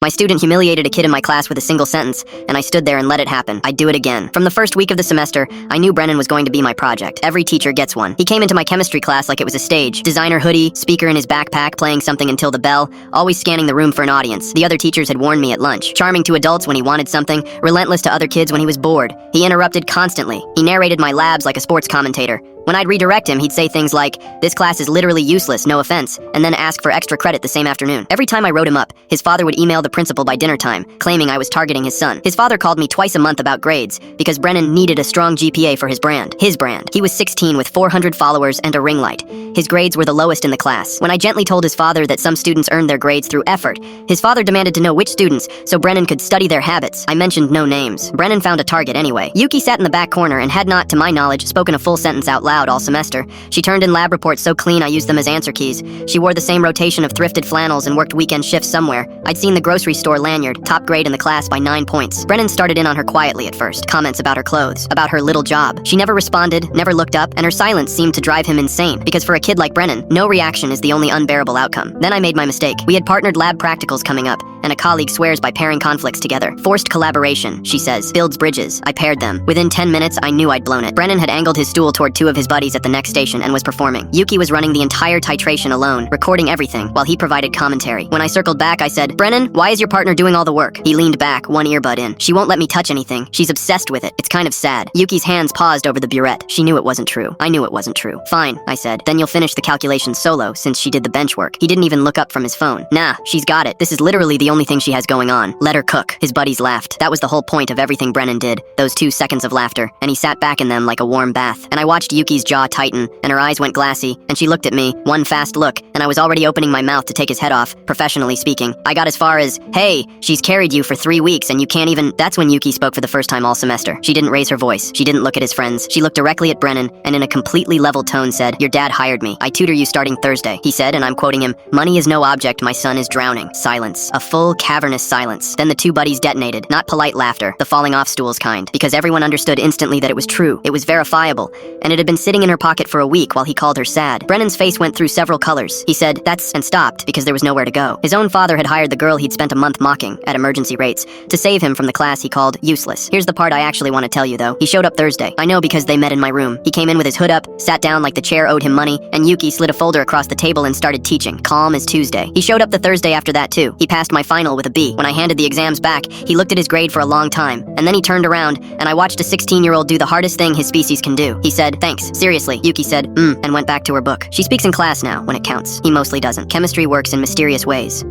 My student humiliated a kid in my class with a single sentence, and I stood there and let it happen. I'd do it again. From the first week of the semester, I knew Brennan was going to be my project. Every teacher gets one. He came into my chemistry class like it was a stage. Designer hoodie, speaker in his backpack, playing something until the bell, always scanning the room for an audience. The other teachers had warned me at lunch. Charming to adults when he wanted something, relentless to other kids when he was bored. He interrupted constantly. He narrated my labs like a sports commentator. When I'd redirect him, he'd say things like, "This class is literally useless, no offense," and then ask for extra credit the same afternoon. Every time I wrote him up, his father would email the principal by dinner time, claiming I was targeting his son. His father called me twice a month about grades, because Brennan needed a strong GPA for his brand. His brand. He was 16 with 400 followers and a ring light. His grades were the lowest in the class. When I gently told his father that some students earned their grades through effort, his father demanded to know which students, so Brennan could study their habits. I mentioned no names. Brennan found a target anyway. Yuki sat in the back corner and had not, to my knowledge, spoken a full sentence out loud all semester. She turned in lab reports so clean I used them as answer keys. She wore the same rotation of thrifted flannels and worked weekend shifts somewhere. I'd seen the grocery store lanyard, top grade in the class by 9 points. Brennan started in on her quietly at first. Comments about her clothes, about her little job. She never responded, never looked up, and her silence seemed to drive him insane. Because for a kid like Brennan, no reaction is the only unbearable outcome. Then I made my mistake. We had partnered lab practicals coming up, and a colleague swears by pairing conflicts together. Forced collaboration, she says, builds bridges. I paired them. Within 10 minutes, I knew I'd blown it. Brennan had angled his stool toward two of his buddies at the next station and was performing. Yuki was running the entire titration alone, recording everything, while he provided commentary. When I circled back, I said, "Brennan, why is your partner doing all the work?" He leaned back, one earbud in. "She won't let me touch anything. She's obsessed with it. It's kind of sad." Yuki's hands paused over the burette. She knew it wasn't true. I knew it wasn't true. "Fine," I said. "Then you'll finish the calculations solo, since she did the bench work." He didn't even look up from his phone. "Nah, she's got it. This is literally the only thing she has going on. Let her cook." His buddies laughed. That was the whole point of everything Brennan did. Those 2 seconds of laughter, and he sat back in them like a warm bath. And I watched Yuki's jaw tighten, and her eyes went glassy, and she looked at me, one fast look, and I was already opening my mouth to take his head off, professionally speaking. I got as far as, "Hey, she's carried you for 3 weeks and you can't even..." That's when Yuki spoke for the first time all semester. She didn't raise her voice. She didn't look at his friends. She looked directly at Brennan, and in a completely level tone said, "Your dad hired me. I tutor you starting Thursday." He said, and I'm quoting him, "Money is no object, my son is drowning." Silence. A full, cavernous silence. Then the 2 buddies detonated. Not polite laughter, the falling off stools kind, because everyone understood instantly that it was true. It was verifiable, and it had been sitting in her pocket for a week while he called her sad. Brennan's face went through several colors. He said, "That's," and stopped, because there was nowhere to go. His own father had hired the girl he'd spent a month mocking, at emergency rates, to save him from the class he called useless. Here's the part I actually want to tell you, though. He showed up Thursday. I know because they met in my room. He came in with his hood up, sat down like the chair owed him money, and Yuki slid a folder across the table and started teaching, calm as Tuesday. He showed up the Thursday after that, too. He passed my final with a B. When I handed the exams back, he looked at his grade for a long time, and then he turned around, and I watched a 16-year-old do the hardest thing his species can do. He said, "Thanks, seriously." Yuki said, and went back to her book. She speaks in class now, when it counts. He mostly doesn't. Chemistry works in mysterious ways.